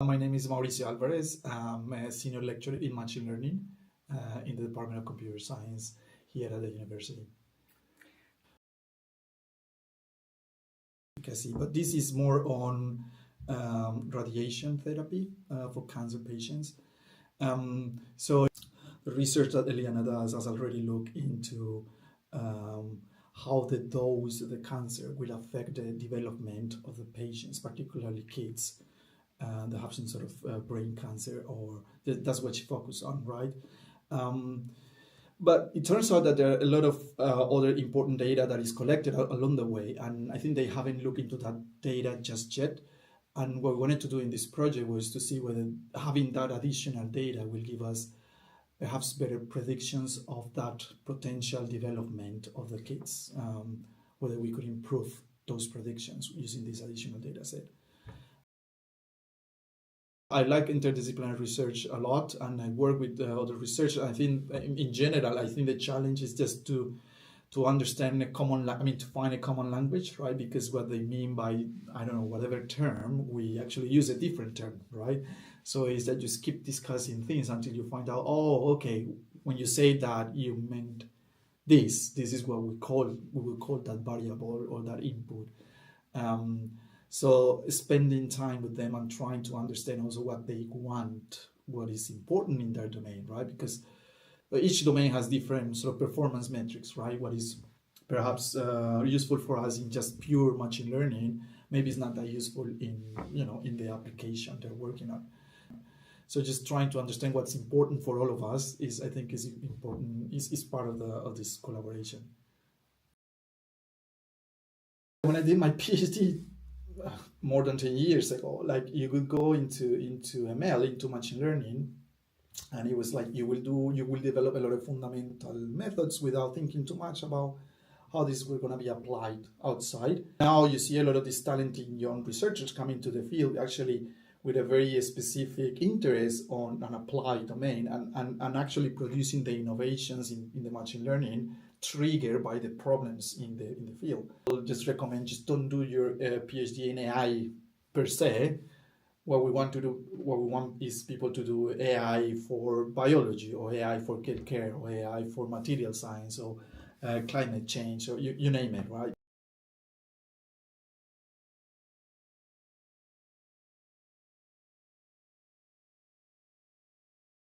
My name is Mauricio Alvarez. I'm a senior lecturer in machine learning in the Department of Computer Science here at the university. But this is more on radiation therapy for cancer patients. So the research that Eliana does has already looked into how the dose of the cancer will affect the development of the patients, particularly kids. That have some sort of brain cancer, or that's what she focused on, right? But it turns out that there are a lot of other important data that is collected along the way, and I think they haven't looked into that data just yet. And what we wanted to do in this project was to see whether having that additional data will give us perhaps better predictions of that potential development of the kids, whether we could improve those predictions using this additional data set. I like interdisciplinary research a lot, and I work with other researchers. I think, in general, I think the challenge is just to understand to find a common language, right? Because what they mean by, I don't know, whatever term, we actually use a different term, right? So is that just keep discussing things until you find out, oh, okay, when you say that, you meant this. This is what we will call that variable or that input. So spending time with them and trying to understand also what they want, what is important in their domain, right? Because each domain has different sort of performance metrics, right? What is perhaps useful for us in just pure machine learning, maybe it's not that useful in the application they're working on. So just trying to understand what's important for all of us is important, is part of this collaboration. When I did my PhD more than 10 years ago, like you could go into ML, into machine learning, and it was like you will develop a lot of fundamental methods without thinking too much about how this were going to be applied outside. Now you see a lot of these talented young researchers coming to the field actually with a very specific interest on an applied domain and actually producing the innovations in the machine learning triggered by the problems in the field. I'll just recommend just don't do your PhD in AI per se. What we want is people to do AI for biology, or AI for kid care, or AI for material science, or climate change, or you name it, right?